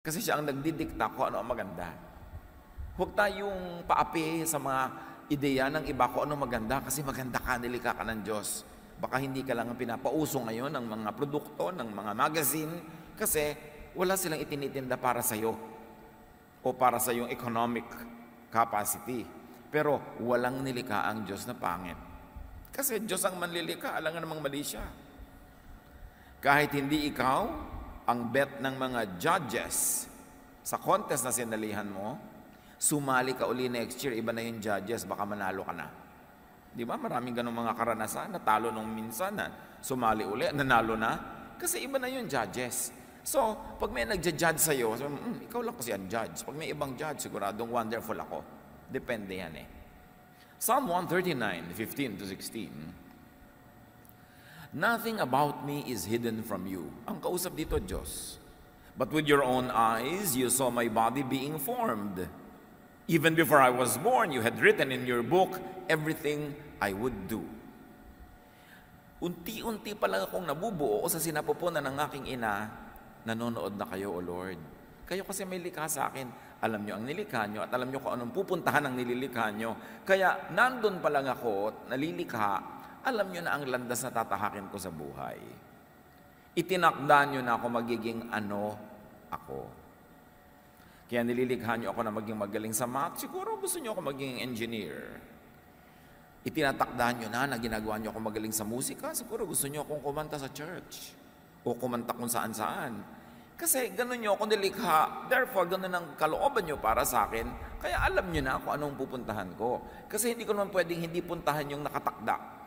Kasi siya ang nagdidikta kung ano ang maganda. Huwag tayong paapi sa mga ideya ng iba kung ano maganda kasi maganda ka, nilikha ka ng Diyos. Baka hindi ka lang ang pinapauso ngayon ng mga produkto, ng mga magazine, kasi wala silang itinitinda para sa iyo o para sa iyong economic capacity. Pero walang nilikha ang Diyos na pangit. Kasi Diyos ang manlilikha, alam nga namang mali siya. Kahit hindi ikaw ang bet ng mga judges sa contest na sinalihan mo, sumali ka uli next year, iba na yung judges, baka manalo ka na. Di ba? Maraming ganong mga karanasan, natalo nung minsan na sumali uli, nanalo na, kasi iba na yung judges. So, pag may nagja-judge sa'yo, ikaw lang kasi ang judge. Pag may ibang judge, siguradong wonderful ako. Depende yan eh. Psalm 139, 15 to 16. Nothing about me is hidden from you. Ang kausap dito, Diyos. But with your own eyes, you saw my body being formed. Even before I was born, you had written in your book everything I would do. Unti-unti pa lang akong nabubuo sa sinapupunan ng aking ina, nanonood na kayo, O Lord. Kayo kasi may likha sa akin. Alam nyo ang nilikha nyo at alam nyo kung anong pupuntahan ang nililikha nyo. Kaya nandun pa lang ako, nalilikha, alam nyo na ang landas na tatahakin ko sa buhay. Itinakda nyo na ako magiging ano ako. Kaya nililikha nyo ako na maging magaling sa math, siguro gusto nyo ako maging engineer. Itinatakda nyo na ginagawa nyo ako magaling sa musika, siguro gusto nyo akong kumanta sa church o kumanta kung saan-saan. Kasi ganun nyo ako nilikha, therefore ganun ang kalooban nyo para sa akin, kaya alam nyo na kung anong pupuntahan ko. Kasi hindi ko naman pwedeng hindi puntahan yung nakatakda.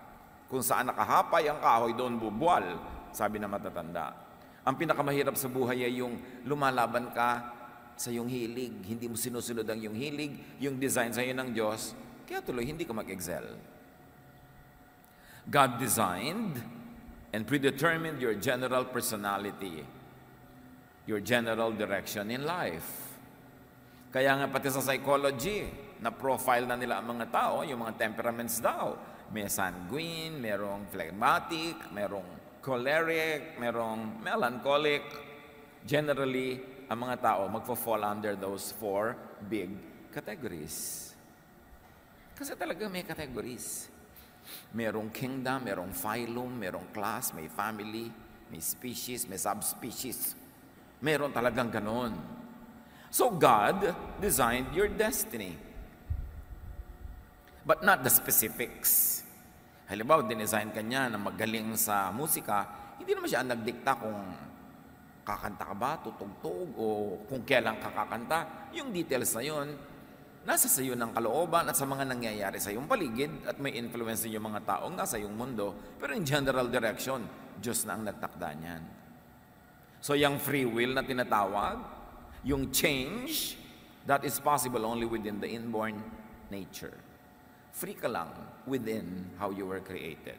Kung saan nakahapay ang kahoy, doon bubual, sabi na matatanda. Ang pinakamahirap sa buhay ay yung lumalaban ka sa iyong hilig, hindi mo sinusunod ang iyong hilig, yung design sa iyo ng Diyos, kaya tuloy hindi ka mag-excel. God designed and predetermined your general personality, your general direction in life. Kaya nga pati sa psychology, na-profile na nila ang mga tao, yung mga temperaments daw. May sanguine, merong phlegmatic, merong choleric, merong melancholic. Generally, ang mga tao magfo-fall under those 4 big categories. Kasi talaga may categories. Merong kingdom, merong phylum, merong class, may family, may species, may subspecies. Meron talagang ganon. So God designed your destiny. But not the specifics. Halimbawa, dinesign ka niya na magaling sa musika, hindi naman siya nagdikta kung kakanta ka ba, tutugtog, o kung kailan ka kakanta. Yung details na yun, nasa sa iyo ng kalooban at sa mga nangyayari sa iyong paligid at may influence din yung mga taong nasa iyong mundo. Pero in general direction, Diyos na ang nagtakda niyan. So yung free will na tinatawag, yung change, that is possible only within the inborn nature. Free ka lang within how you were created.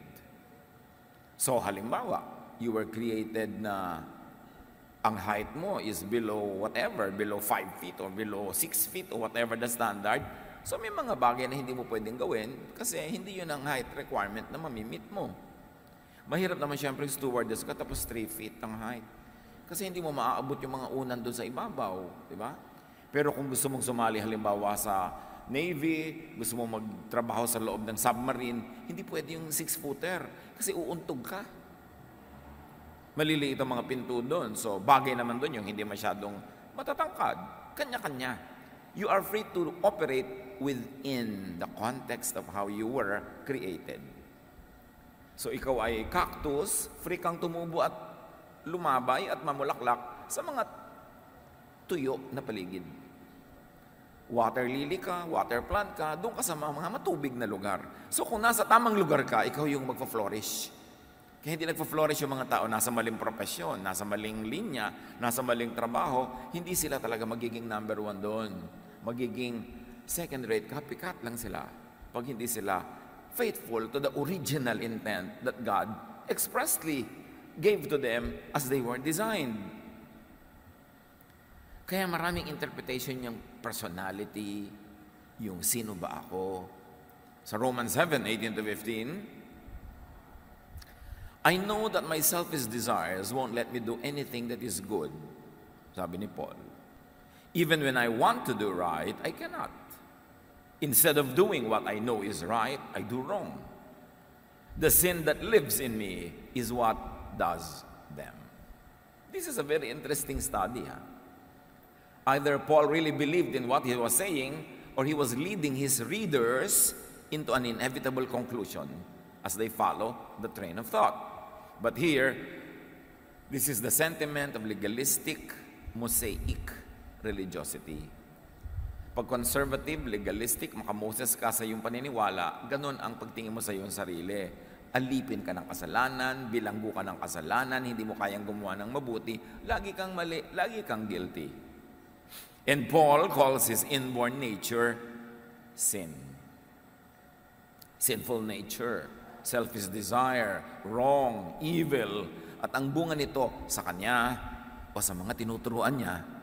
So halimbawa, you were created na ang height mo is below whatever, below 5 feet or below 6 feet or whatever the standard. So may mga bagay na hindi mo pwedeng gawin kasi hindi yun ang height requirement na mamimit mo. Mahirap naman siyempre stewardess ka tapos 3 feet ang height. Kasi hindi mo maaabot yung mga unan doon sa ibabaw, di ba? Pero kung gusto mong sumali halimbawa sa Navy, gusto mo magtrabaho sa loob ng submarine, hindi pwede yung 6-footer kasi uuntog ka. Maliliit ang mga pinto doon. So, bagay naman doon yung hindi masyadong matatangkad. Kanya-kanya. You are free to operate within the context of how you were created. So, ikaw ay cactus, free kang tumubo at lumabay at mamulaklak sa mga tuyo na paligid. Water lily ka, water plant ka, doon ka sa mga matubig na lugar. So kung nasa tamang lugar ka, ikaw yung magpa-flourish. Kaya hindi nagpa-flourish yung mga tao nasa maling propesyon, nasa maling linya, nasa maling trabaho, hindi sila talaga magiging number 1 doon. Magiging second rate, copycat lang sila. Pag hindi sila faithful to the original intent that God expressly gave to them as they were designed. Kaya maraming interpretation yung personality, yung sino ba ako. Sa Romans 7:18 to 15, I know that my selfish desires won't let me do anything that is good, sabi ni Paul. Even when I want to do right, I cannot. Instead of doing what I know is right, I do wrong. The sin that lives in me is what does them. This is a very interesting study. Either Paul really believed in what he was saying, or he was leading his readers into an inevitable conclusion as they follow the train of thought. But here, this is the sentiment of legalistic, Mosaic religiosity. Pag conservative, legalistic, makamoses ka sa iyong paniniwala, ganun ang pagtingin mo sa iyong sarili. Alipin ka ng kasalanan, bilanggo ka ng kasalanan, hindi mo kayang gumawa ng mabuti, lagi kang mali, lagi kang guilty. And Paul calls his inborn nature sin. Sinful nature, selfish desire, wrong, evil, at ang bunga nito sa kanya o sa mga tinuturuan niya,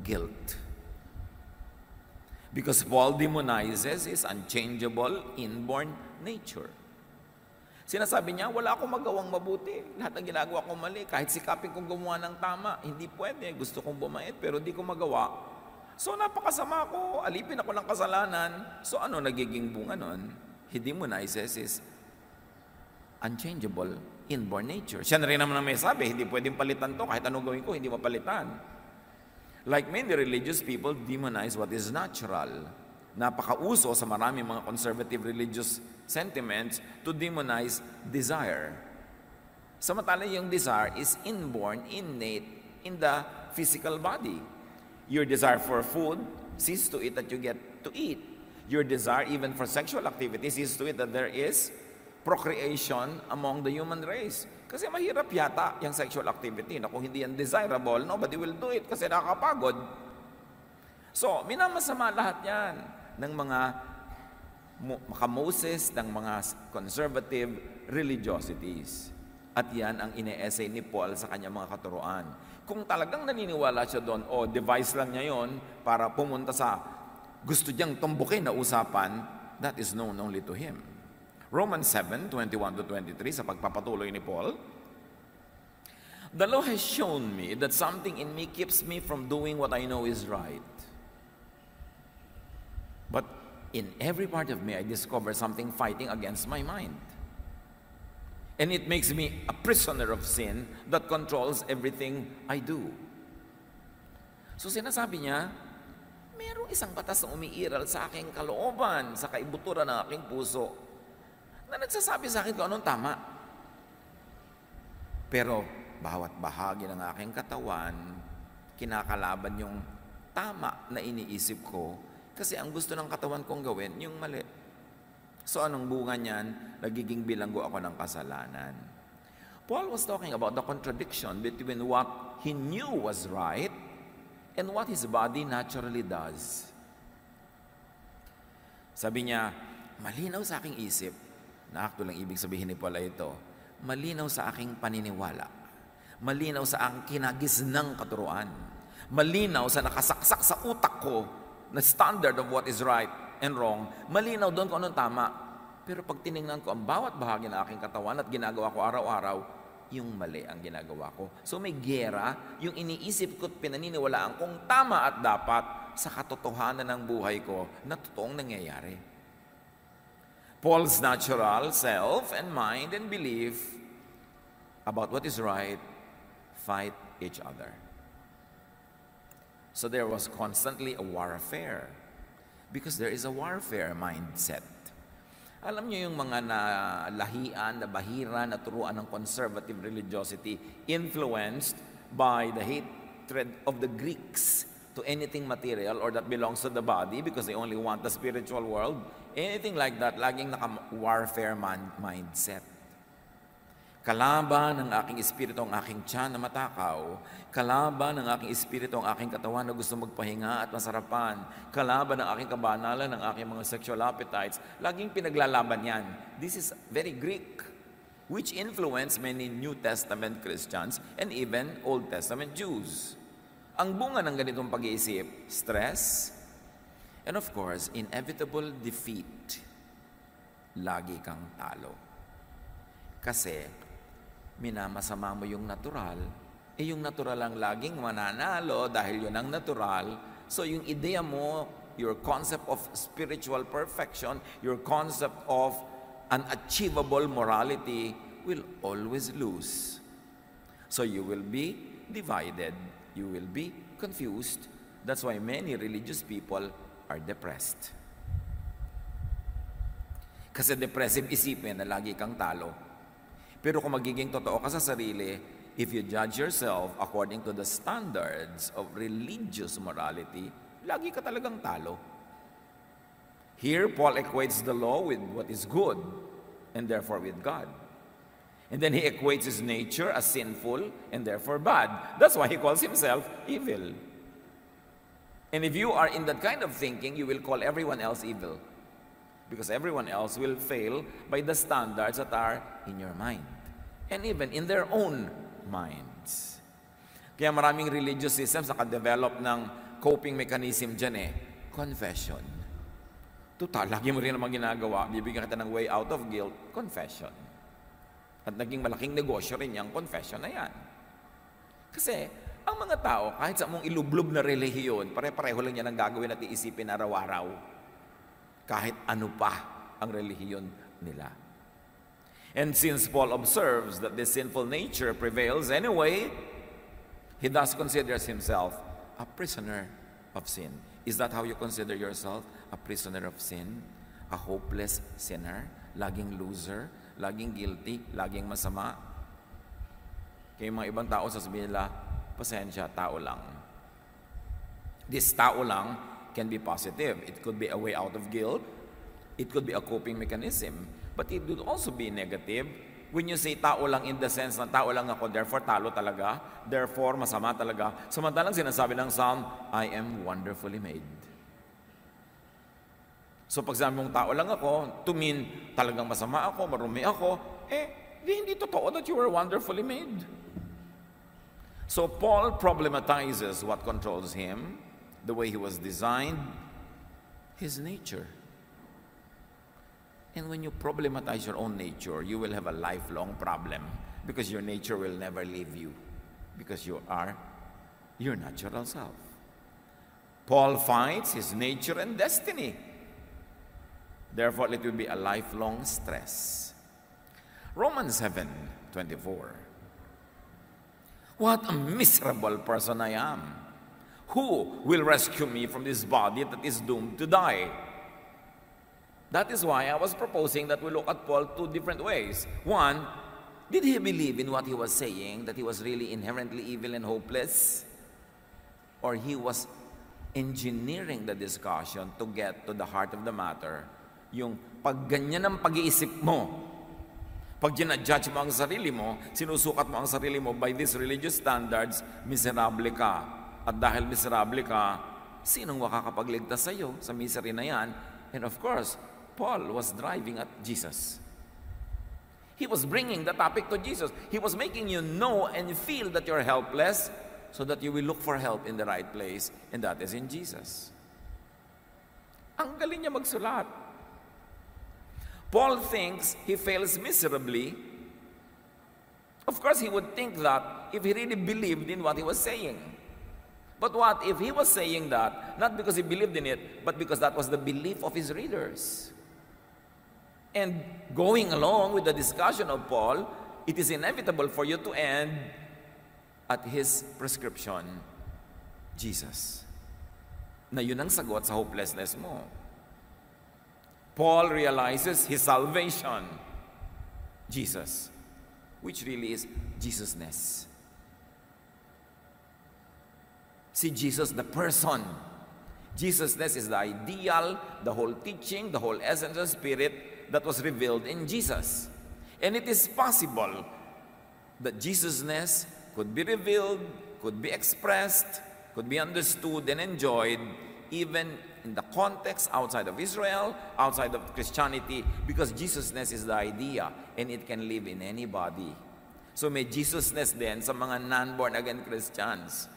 guilt. Because Paul demonizes his unchangeable inborn nature. Sinasabi niya, wala akong magawang mabuti. Lahat ng ginagawa kong mali. Kahit sikapin kong gumawa ng tama, hindi pwede. Gusto kong bumait, pero di ko magawa. So napakasama ko. Alipin ako ng kasalanan. So ano nagiging bunga nun? He demonizes his unchangeable inborn nature. Siya na rin naman ang may sabi, hindi pwedeng palitan to. Kahit anong gawin ko, hindi mapalitan. Like many religious people demonize what is natural. Napakauso sa maraming mga conservative religious sentiments to demonize desire. Samantala yung desire is inborn, innate in the physical body. Your desire for food sees to it that you get to eat. Your desire even for sexual activity sees to it that there is procreation among the human race. Kasi mahirap yata yung sexual activity na kung hindi yan desirable, nobody will do it kasi nakakapagod. So, minamasama lahat yan ng mga makamoses, ng mga conservative religiosities. At yan ang ine-essay ni Paul sa kanyang mga katuruan. Kung talagang naniniwala siya doon, o device lang niya yon para pumunta sa gusto niyang tumbukin na usapan, that is known only to him. Romans 7:21-23, sa pagpapatuloy ni Paul, the law has shown me that something in me keeps me from doing what I know is right. But in every part of me, I discover something fighting against my mind. And it makes me a prisoner of sin that controls everything I do. So sinasabi niya, mayroong isang batas na umiiral sa aking kalooban, sa kaibuturan ng aking puso, na nagsasabi sa akin kung anong tama. Pero bawat bahagi ng aking katawan, kinakalaban yung tama na iniisip ko kasi ang gusto ng katawan kong gawin, yung mali. So anong bunga niyan? Nagiging bilanggo ako ng kasalanan. Paul was talking about the contradiction between what he knew was right and what his body naturally does. Sabi niya, malinaw sa aking isip, na actually ang ibig sabihin ni Paul ay ito, malinaw sa aking paniniwala, malinaw sa aking kinagisnang katuruan, malinaw sa nakasaksak sa utak ko na standard of what is right and wrong, malinaw doon kung anong tama. Pero pag tinignan ko ang bawat bahagi ng aking katawan at ginagawa ko araw-araw, yung mali ang ginagawa ko. So may gera, yung iniisip ko at pinaniniwalaan kong tama at dapat sa katotohanan ng buhay ko na totoong nangyayari. Paul's natural self and mind and belief about what is right fight each other. So there was constantly a warfare because there is a warfare mindset. Alam niyo yung mga nalahian, nabahira, naturuan ng conservative religiosity influenced by the hatred of the Greeks to anything material or that belongs to the body because they only want the spiritual world. Anything like that, laging naka-warfare mindset. Kalaban ng aking espiritu ang aking tiyan na matakaw. Kalaban ng aking espiritu ang aking katawan na gusto magpahinga at masarapan. Kalaban ng aking kabanalan, ng aking mga sexual appetites. Laging pinaglalaban yan. This is very Greek, which influenced many New Testament Christians and even Old Testament Jews. Ang bunga ng ganitong pag-iisip, stress, and of course, inevitable defeat. Lagi kang talo. Kasi, minamasama mo yung natural, yung natural ang laging mananalo dahil yun ang natural, So yung ideya mo, your concept of spiritual perfection, your concept of an achievable morality will always lose. So you will be divided, you will be confused. That's why many religious people are depressed. Kasi depressive isipin na lagi kang talo. Pero kung magiging totoo ka sa sarili, if you judge yourself according to the standards of religious morality, lagi ka talagang talo. Here, Paul equates the law with what is good, and therefore with God. And then he equates his nature as sinful, and therefore bad. That's why he calls himself evil. And if you are in that kind of thinking, you will call everyone else evil. Because everyone else will fail by the standards that are in your mind. And even in their own minds. Kaya maraming religious systems nakadevelop ng coping mechanism dyan confession. Total, lagi mo rin naman ginagawa, bibigyan kita ng way out of guilt, confession. At naging malaking negosyo rin yung confession na yan. Kasi, ang mga tao, kahit sa mong ilublob na relihiyon, pare-pareho lang yan ang gagawin at iisipin araw-araw. Kahit ano pa ang relihiyon nila. And since Paul observes that this sinful nature prevails anyway, he thus considers himself a prisoner of sin. Is that how you consider yourself? A prisoner of sin? A hopeless sinner? Laging loser? Laging guilty? Laging masama? Kaya mga ibang tao sasabihin nila, pasensya, tao lang. This tao lang can be positive. It could be a way out of guilt. It could be a coping mechanism. But it could also be negative. When you say tao lang in the sense na tao lang ako, therefore talo talaga, therefore masama talaga, samantalang sinasabi ng Psalm, I am wonderfully made. So pag sabi mong tao lang ako, to mean talagang masama ako, marumi ako, hindi totoo that you were wonderfully made. So Paul problematizes what controls him, the way he was designed, his nature. And when you problematize your own nature, you will have a lifelong problem because your nature will never leave you because you are your natural self. Paul fights his nature and destiny. Therefore, it will be a lifelong stress. Romans 7:24. What a miserable person I am. Who will rescue me from this body that is doomed to die? That is why I was proposing that we look at Paul two different ways. One, did he believe in what he was saying, that he was really inherently evil and hopeless? Or he was engineering the discussion to get to the heart of the matter. Yung pag ganyan ang pag-iisip mo, pag ginadjudge mo ang sarili mo, sinusukat mo ang sarili mo by these religious standards, miserable ka. At dahil miserable ka, sinong makakapagligtas sa iyo sa misery na yan? And of course, Paul was driving at Jesus. He was bringing the topic to Jesus. He was making you know and feel that you're helpless so that you will look for help in the right place, and that is in Jesus. Ang galing niya magsulat. Paul thinks he fails miserably. Of course, he would think that if he really believed in what he was saying. But what if he was saying that, not because he believed in it, but because that was the belief of his readers? And going along with the discussion of Paul, it is inevitable for you to end at his prescription, Jesus. Na yun ang sagot sa hopelessness mo. Paul realizes his salvation, Jesus, which really is Jesusness. See Jesus, the person. Jesusness is the ideal, the whole teaching, the whole essence of Spirit that was revealed in Jesus. And it is possible that Jesusness could be revealed, could be expressed, could be understood and enjoyed even in the context outside of Israel, outside of Christianity, because Jesusness is the idea and it can live in anybody. So may Jesusness din sa mga non-born again Christians.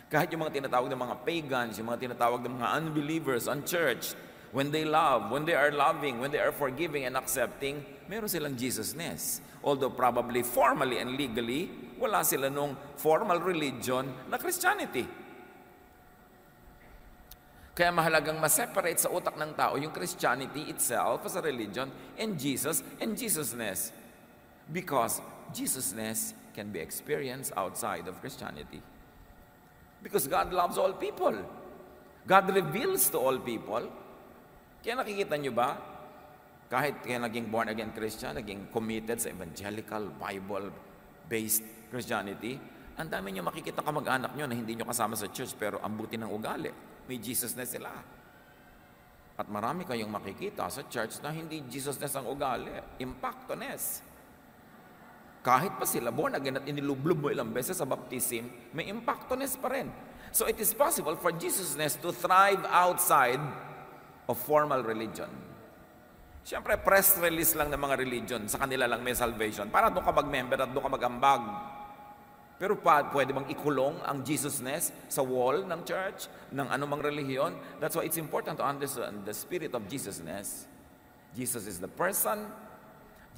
Kahit yung mga tinatawag ng mga pagans, yung mga tinatawag ng mga unbelievers, unchurched, when they love, when they are loving, when they are forgiving and accepting, meron silang Jesusness. Although probably formally and legally, wala sila nung formal religion na Christianity. Kaya mahalagang ma-separate sa utak ng tao yung Christianity itself as a religion and Jesus and Jesusness. Because Jesusness can be experienced outside of Christianity. Because God loves all people. God reveals to all people. Kaya nakikita nyo ba, kahit kaya naging born-again Christian, naging committed sa evangelical, Bible-based Christianity, ang dami nyo makikita kamag-anak nyo na hindi nyo kasama sa church pero ang buti ng ugali. May Jesusness sila. At marami kayong makikita sa church na hindi Jesusness ang ugali, impactness. Kahit pa sila born again at inilublob mo ilang beses sa baptism, may impactness pa rin. So it is possible for Jesusness to thrive outside of formal religion. Siyempre, press release lang ng mga religion, sa kanila lang may salvation. Para doon ka mag-member at doon ka mag-ambag. Pero pwede bang ikulong ang Jesusness sa wall ng church, ng anumang relihiyon? That's why it's important to understand the spirit of Jesusness. Jesus is the person.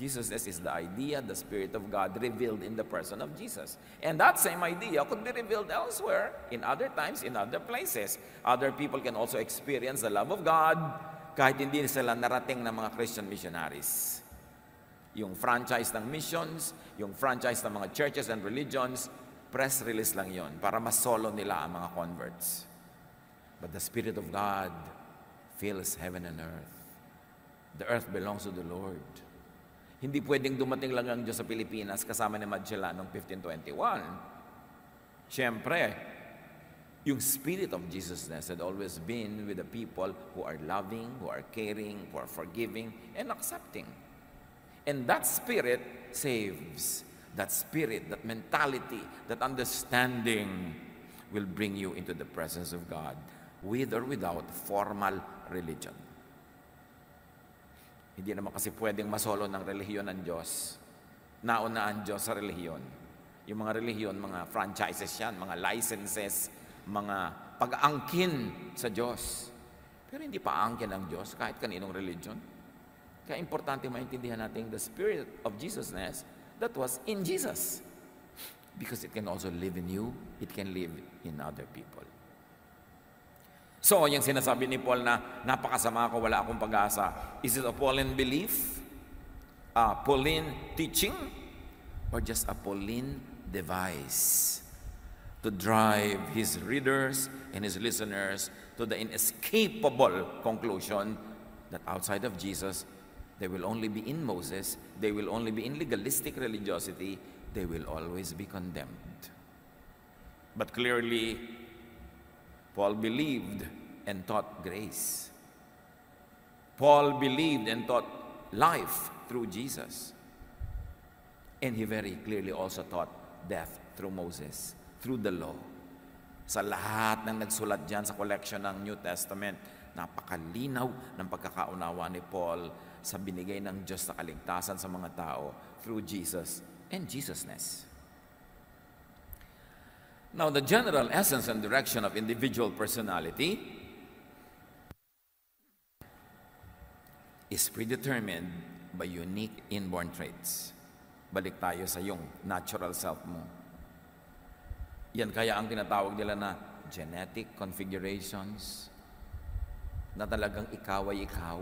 Jesusness is the idea, the Spirit of God revealed in the person of Jesus. And that same idea could be revealed elsewhere, in other times, in other places. Other people can also experience the love of God kahit hindi sila narating ng mga Christian missionaries. Yung franchise ng missions, yung franchise ng mga churches and religions, press release lang yon para masolo nila ang mga converts. But the Spirit of God fills heaven and earth. The earth belongs to the Lord. Hindi pwedeng dumating lang ang Diyos sa Pilipinas kasama ni Magellan noong 1521. Siyempre, yung Spirit of Jesusness had always been with the people who are loving, who are caring, who are forgiving, and accepting. And that Spirit saves. That Spirit, that mentality, that understanding will bring you into the presence of God, with or without formal religion. Hindi naman kasi pwedeng masolo ng relihiyon ng Diyos. Nauna ang Diyos sa relihiyon. Yung mga relihiyon, mga franchises yan, mga licenses, mga pag-aangkin sa Diyos. Pero hindi pa aangkin ang Diyos kahit kaninong religion. Kaya importante maintindihan natin the Spirit of Jesusness that was in Jesus. Because it can also live in you, it can live in other people. So, yung sinasabi ni Paul na napakasama ko, wala akong pag-asa. Is it a Pauline belief? A Pauline teaching? Or just a Pauline device to drive his readers and his listeners to the inescapable conclusion that outside of Jesus, they will only be in Moses, they will only be in legalistic religiosity, they will always be condemned. But clearly, Paul believed and taught grace. Paul believed and taught life through Jesus. And he very clearly also taught death through Moses, through the law. Sa lahat ng nagsulat dyan sa collection ng New Testament, napakalinaw ng pagkakaunawa ni Paul sa binigay ng Diyos sa kaligtasan sa mga tao through Jesus and Jesusness. Now, the general essence and direction of individual personality is predetermined by unique inborn traits. Balik tayo sa yung natural self mo. Yan kaya ang tinatawag nila na genetic configurations, na talagang ikaw ay ikaw.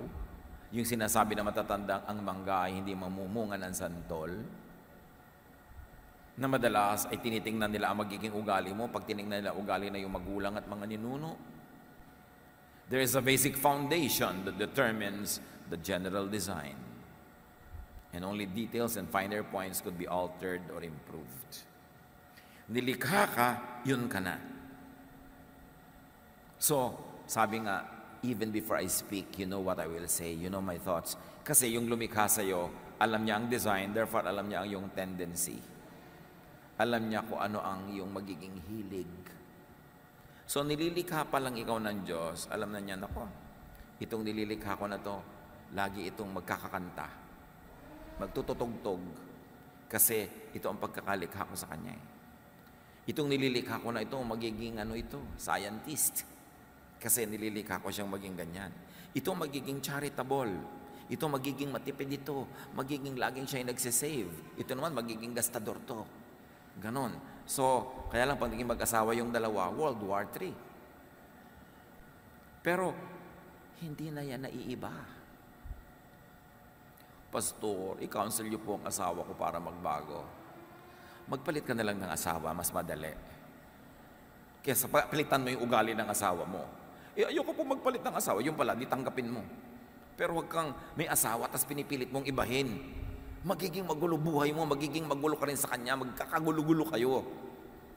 Yung sinasabi na matatandang ang mangga ay hindi mamumunga ng santol, na madalas ay tinitingnan nila ang magiging ugali mo pag tinignan nila ugali na yung magulang at mga ninuno. There is a basic foundation that determines the general design. And only details and finer points could be altered or improved. Nilikha ka, yun ka na. So, sabi nga, even before I speak, you know what I will say, you know my thoughts. Kasi yung lumikha sa'yo, alam niya ang design, therefore alam niya ang yung tendency. Alam niya kung ano ang iyong magiging hilig. So, nililikha pa lang ikaw ng Diyos, alam na niya, nako, itong nililikha ko na to, lagi itong magkakakanta, magtututugtog, kasi ito ang pagkakalikha ko sa Kanya. Itong nililikha ko na ito, magiging scientist, kasi nililikha ko siyang maging ganyan. Ito magiging charitable, ito magiging matipid ito, magiging laging siya yung nagsisave, ito naman magiging gastador to. Ganon. So, kaya lang pag naging mag-asawa yung dalawa, World War III. Pero, hindi na yan naiiba. Pastor, i-counsel niyo po ang asawa ko para magbago. Magpalit ka na lang ng asawa, mas madali. Kesa palitan mo yung ugali ng asawa mo. Ayoko po magpalit ng asawa, yung pala, di tanggapin mo. Pero huwag kang may asawa, tas pinipilit mong ibahin. Magiging magulo buhay mo, magiging magulo ka rin sa kanya, magkakagulo-gulo kayo.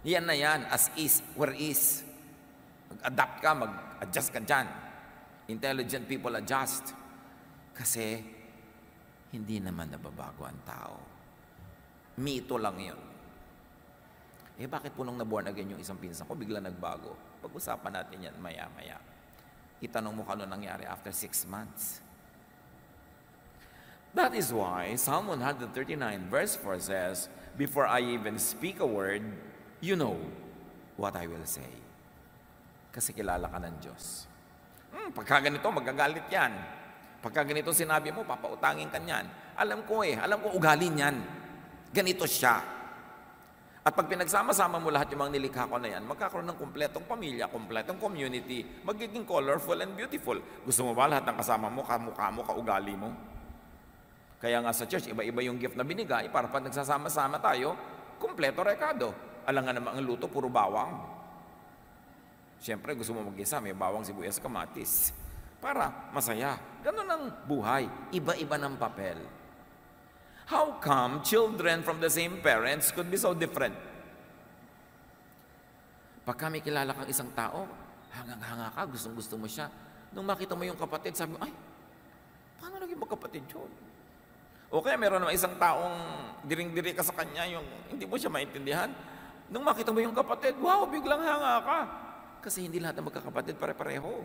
Yan na yan, as is, where is. Mag-adapt ka, mag-adjust ka dyan. Intelligent people adjust. Kasi, hindi naman nababago ang tao. Mito lang yun. Bakit po nung na-born again yung isang pinsan ko, bigla nagbago? Pag-usapan natin yan maya-maya. Itanong mo kung ano nangyari after 6 months. That is why Psalm 139 verse 4 says, before I even speak a word, you know what I will say. Kasi kilala ka ng Diyos. Pagka ganito, magagalit yan. Pagka ganito sinabi mo, papautangin ka niyan. Alam ko ugali niyan. Ganito siya. At pag pinagsama-sama mo lahat yung mga nilikha ko na yan, magkakaroon ng kumpletong pamilya, kumpletong community, magiging colorful and beautiful. Gusto mo ba lahat ng kasama mo, kamukha mo, kaugali mo? Kaya nga sa church, iba-iba yung gift na binigay para pag nagsasama-sama tayo, kumpleto rekado. Alam nga naman ang luto, puro bawang. Siyempre, gusto mo mag-isa, may bawang, sibuyas, kamatis. Para masaya. Ganun ang buhay. Iba-iba ng papel. How come children from the same parents could be so different? Pagka may kilala kang isang tao, hangang-hanga ka, gustong-gusto mo siya. Nung makita mo yung kapatid, sabi mo, ay, paano naging magkapatid yun? O kaya meron naman isang taong diring-diri ka sa kanya, yung hindi mo siya maintindihan. Nung makita mo yung kapatid, wow, biglang hanga ka. Kasi hindi lahat ng magkakapatid pare-pareho.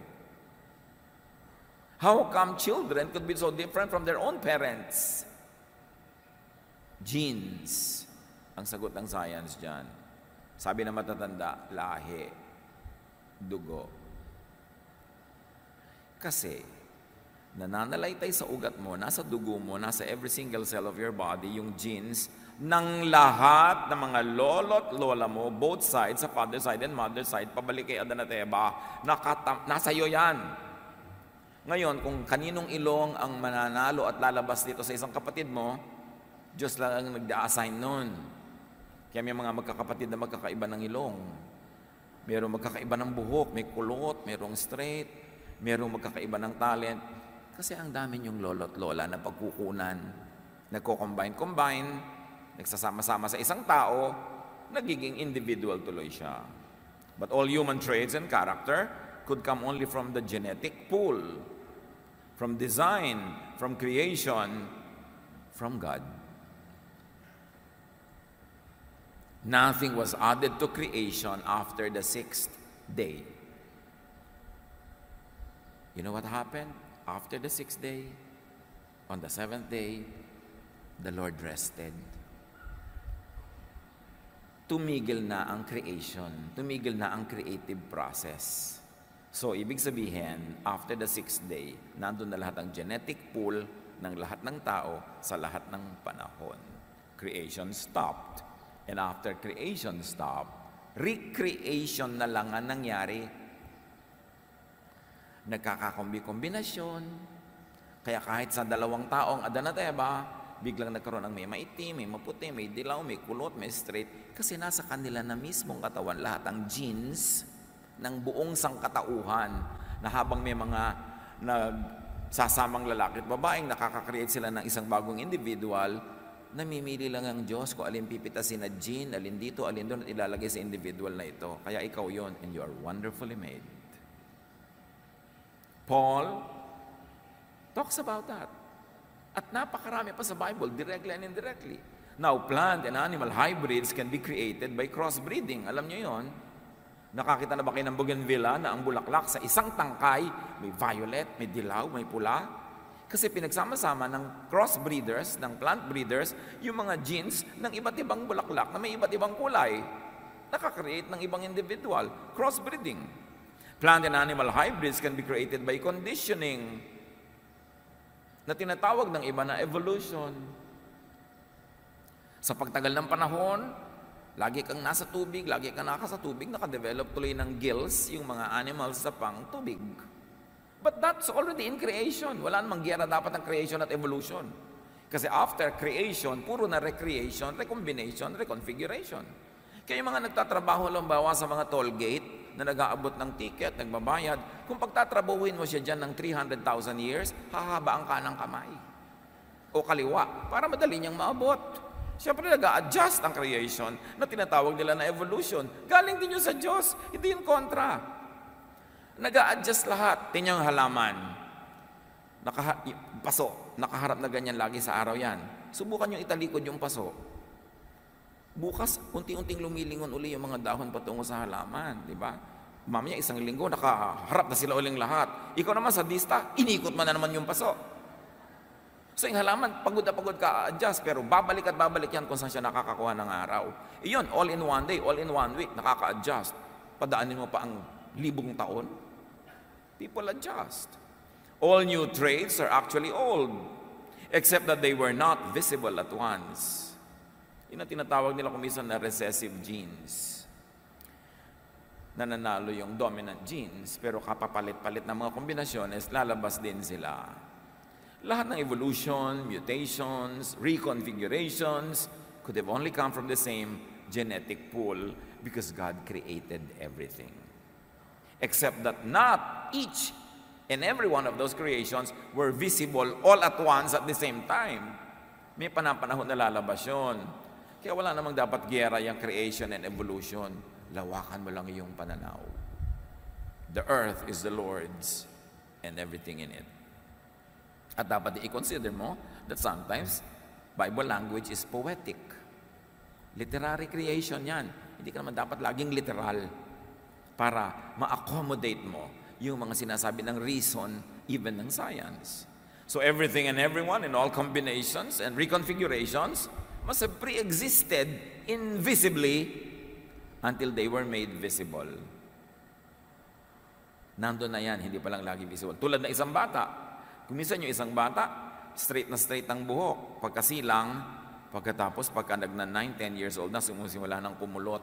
How come children could be so different from their own parents? Genes, ang sagot ng science dyan. Sabi na matatanda, lahi, dugo. Kasi, nananalaytay sa ugat mo, nasa dugo mo, nasa every single cell of your body, yung genes ng lahat ng mga lolo't lola mo, both sides, sa father side and mother side, pabalik kay Adan at Eva, nasa iyo yan. Ngayon, kung kaninong ilong ang mananalo at lalabas dito sa isang kapatid mo, Diyos lang ang nagda-assign nun. Kaya may mga magkakapatid na magkakaiba ng ilong. Mayroong magkakaiba ng buhok, may kulot, mayroong straight, mayroong magkakaiba ng talent. Kasi ang dami yung lolo't lola na pagkukunan, nagko-combine, nagsasama-sama sa isang tao, nagiging individual tuloy siya. But all human traits and character could come only from the genetic pool, from design, from creation, from God. Nothing was added to creation after the 6th day. You know what happened? After the 6th day, on the 7th day, the Lord rested. Tumigil na ang creation. Tumigil na ang creative process. So, ibig sabihin, after the 6th day, nandun na lahat ang genetic pool ng lahat ng tao sa lahat ng panahon. Creation stopped. And after creation stopped, recreation na lang ang nangyari. Nagkakakombi-kombinasyon. Kaya kahit sa dalawang taong Adan at Eva, biglang nagkaroon ng may maitim, may maputi, may dilaw, may kulot, may straight. Kasi nasa kanila na mismong katawan lahat ang genes ng buong sangkatauhan na habang may mga nagsasamang lalaki at babaeng nakaka-create sila ng isang bagong individual, namimili lang ang Diyos kung alin pipitasin na gene, alin dito, alin doon at ilalagay sa individual na ito. Kaya ikaw yon, and you are wonderfully made. Paul talks about that. At napakarami pa sa Bible, directly and indirectly. Now, plant and animal hybrids can be created by crossbreeding. Alam niyo yon? Nakakita na ba kayo ng bougainvillea na ang bulaklak sa isang tangkay, may violet, may dilaw, may pula? Kasi pinagsama-sama ng crossbreeders, ng plant breeders, yung mga genes ng iba't ibang bulaklak na may iba't ibang kulay. Nakakreate ng ibang individual. Crossbreeding. Plant and animal hybrids can be created by conditioning na tinatawag ng iba na evolution. Sa pagtagal ng panahon, lagi kang nasa tubig, lagi kang nasa tubig, nakadevelop tuloy ng gills yung mga animals sa pang tubig. But that's already in creation. Wala namang giyera dapat ng creation at evolution. Kasi after creation, puro na recreation, recombination, reconfiguration. Kaya yung mga nagtatrabaho lambawa sa mga toll gate na nag-aabot ng ticket, nagbabayad, kung pagtatrabahuin mo siya dyan ng 300,000 years, hahaba ang kanang kamay o kaliwa para madali niyang maabot. Siyempre nag-a-adjust ang creation na tinatawag nila na evolution. Galing din yun sa Diyos, hindi yung kontra. Nag-a-adjust lahat. Tingnan yung halaman. Paso, nakaharap na ganyan lagi sa araw yan. Subukan yung italikod yung paso. Bukas, unti-unting lumilingon uli yung mga dahon patungo sa halaman, di ba? Mamaya isang linggo, nakaharap na sila uling lahat. Ikaw naman sa dista, inikot mo na naman yung paso. So yung halaman, pagod na pagod ka adjust, pero babalik at babalik yan kung saan siya nakakakuha ng araw. Iyon, all in one day, all in one week, nakaka-adjust. Padaanin mo pa ang 1,000 taon. People adjust. All new traits are actually old, except that they were not visible at once. Yun ang tinatawag nila kumisan na recessive genes. Nananalo yung dominant genes, pero kapapalit-palit ng mga kombinasyones, lalabas din sila. Lahat ng evolution, mutations, reconfigurations could have only come from the same genetic pool because God created everything. Except that not each and every one of those creations were visible all at once at the same time. May panahon na lalabas yun. Kaya wala namang dapat giyera yung creation and evolution. Lawakan mo lang iyong pananaw. The earth is the Lord's and everything in it. At dapat i-consider mo that sometimes Bible language is poetic. Literary creation yan. Hindi ka naman dapat laging literal para ma-accommodate mo yung mga sinasabi ng reason, even ng science. So everything and everyone in all combinations and reconfigurations must have pre-existed invisibly until they were made visible. Nandun na yan, hindi pa lang lagi visible. Tulad na isang bata. Kuminsan yung isang bata, straight na straight ang buhok. Pagkasilang, pagkatapos pagka nag-9, 10 years old na, sumusimula ng kumulot.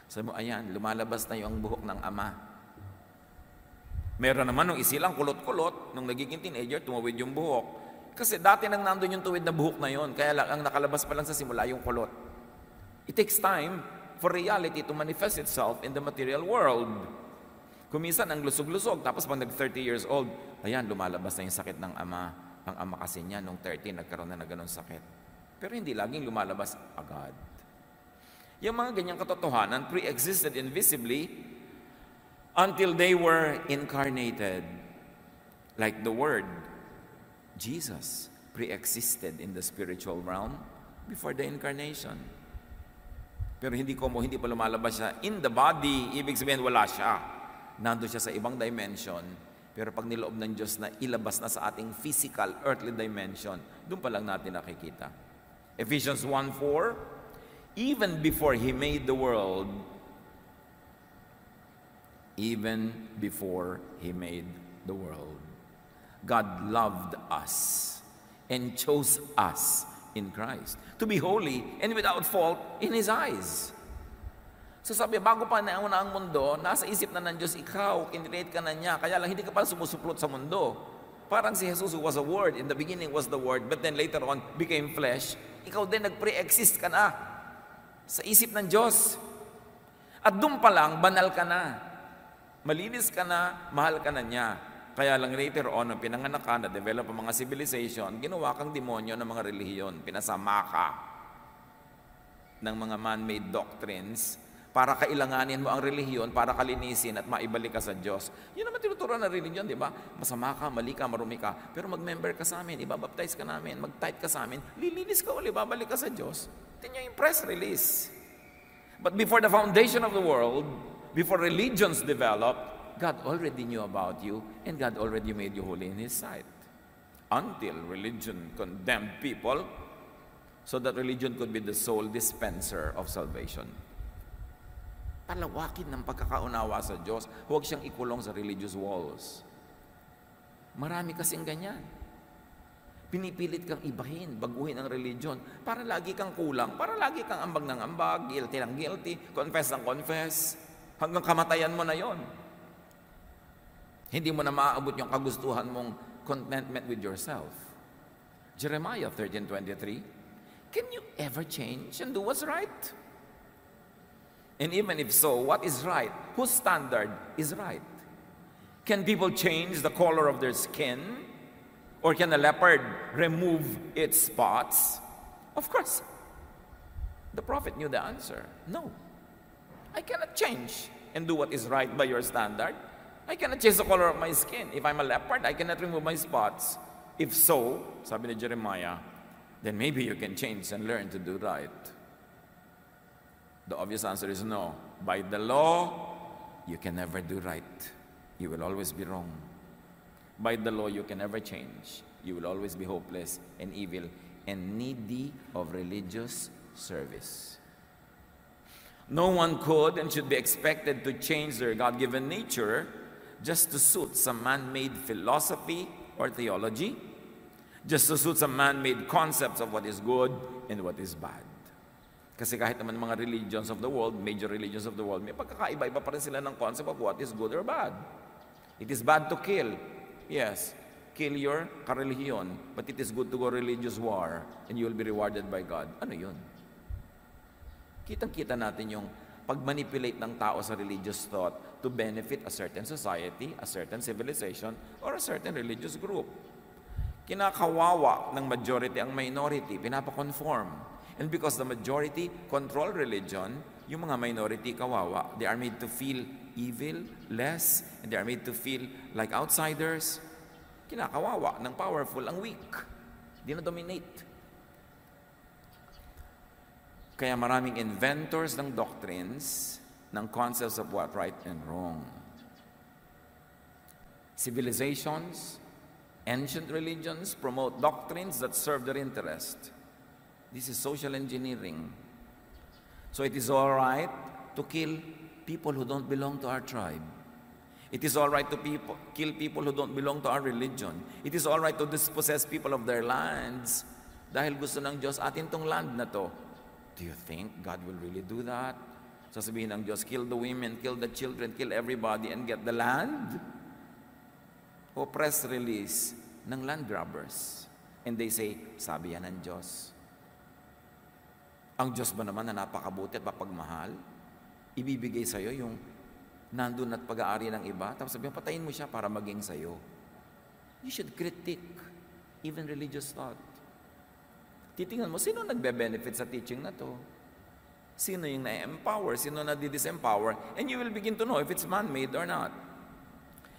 Sabi mo, ayan, lumalabas na yung buhok ng ama. Meron naman nung isilang kulot-kulot, nung nagiging teenager, tumawid yung buhok. Kasi dati nang nandun yung tuwid na buhok na yun, kaya lang ang nakalabas pa lang sa simula yung kulot. It takes time for reality to manifest itself in the material world. Kuminsan ang lusog-lusog, tapos pag nag-30 years old, ayan, lumalabas na yung sakit ng ama. Ang ama kasi niya, nung 30, nagkaroon na ganun sakit. Pero hindi laging lumalabas agad. Yung mga ganyang katotohanan pre-existed invisibly until they were incarnated. Like the Word, Jesus pre-existed in the spiritual realm before the incarnation. Pero hindi pa lumalabas siya in the body, ibig sabihin wala siya. Nandun siya sa ibang dimension, pero pag niloob ng Diyos na ilabas na sa ating physical, earthly dimension, doon pa lang natin nakikita. Ephesians 1:4, even before He made the world, God loved us and chose us in Christ to be holy and without fault in His eyes. So sabi, bago pa nauna ang mundo, nasa isip na ng Diyos, ikaw, kinrate ka na niya, kaya lang hindi ka pa sumusuplot sa mundo. Parang si Jesus who was a Word, in the beginning was the Word, but then later on became flesh. Ikaw din, nag-pre-exist ka na sa isip ng Diyos. At doon pa lang, banal ka na. Malinis ka na, mahal ka na niya. Kaya lang later on, nung pinanganak ka, na-develop ang mga civilization, ginawa kang demonyo ng mga relihiyon. Pinasama ka ng mga man-made doctrines para kailanganin mo ang relihiyon, para kalinisin at maibalik ka sa Diyos. Yun naman tinuturuan ng relihiyon, di ba? Masama ka, mali ka, marumi ka, pero mag-member ka sa amin, ibabaptize ka namin, mag-tithe ka sa amin, lilinis ka uli, babalik ka sa Diyos. Tingnan yung press release. But before the foundation of the world, before religions developed, God already knew about you and God already made you holy in His sight. Until religion condemned people so that religion could be the sole dispenser of salvation. Palawakin ng pagkakaunawa sa Diyos, huwag siyang ikulong sa religious walls. Marami kasing ganyan. Pinipilit kang ibahin, baguhin ang religion para lagi kang kulang, para lagi kang ambag ng ambag, guilty ng guilty, confess ng confess, hanggang kamatayan mo na yon. Hindi mo na maaabot yung kagustuhan mong contentment with yourself. Jeremiah 13:23, can you ever change and do what's right? And even if so, what is right? Whose standard is right? Can people change the color of their skin? Or can a leopard remove its spots? Of course. The prophet knew the answer. No. I cannot change and do what is right by your standard. I cannot change the color of my skin. If I'm a leopard, I cannot remove my spots. If so, sabi ni Jeremiah, then maybe you can change and learn to do right. The obvious answer is no. By the law, you can never do right. You will always be wrong. By the law, you can never change. You will always be hopeless and evil and needy of religious service. No one could and should be expected to change their God-given nature just to suit some man-made philosophy or theology, just to suit some man-made concepts of what is good and what is bad. Kasi kahit naman mga religions of the world, major religions of the world, may pagkakaiba-iba pa rin sila ng concept of what is good or bad. It is bad to kill. Yes, kill your karelihiyon, but it is good to go religious war and you will be rewarded by God. Ano yun? Kitang-kita natin yung pag-manipulate ng tao sa religious thought to benefit a certain society, a certain civilization, or a certain religious group. Kinakawawa ng majority ang minority, pinapakonform. And because the majority control religion, yung mga minority kawawa, they are made to feel evil, less, and they are made to feel like outsiders. Kinakawawa ng powerful ang weak. Di na dominate. Kaya maraming inventors ng doctrines, ng concepts of what right and wrong. Civilizations, ancient religions promote doctrines that serve their interest. This is social engineering. So it is all right to kill people who don't belong to our tribe. It is all right to kill people who don't belong to our religion. It is all right to dispossess people of their lands dahil gusto ng Diyos atin tong land na to. Do you think God will really do that? Sasabihin ng Diyos, kill the women, kill the children, kill everybody and get the land? O press release ng land grabbers. And they say, sabi yan ng Diyos. Ang Diyos ba naman na napakabuti at mapagmahal, ibibigay sa'yo yung nandun at pag-aari ng iba, tapos sabihin, patayin mo siya para maging sa'yo. You should critique even religious thought. Titingnan mo, sino nagbe-benefit sa teaching na to? Sino yung na-empower? Sino na di-disempower? And you will begin to know if it's man-made or not.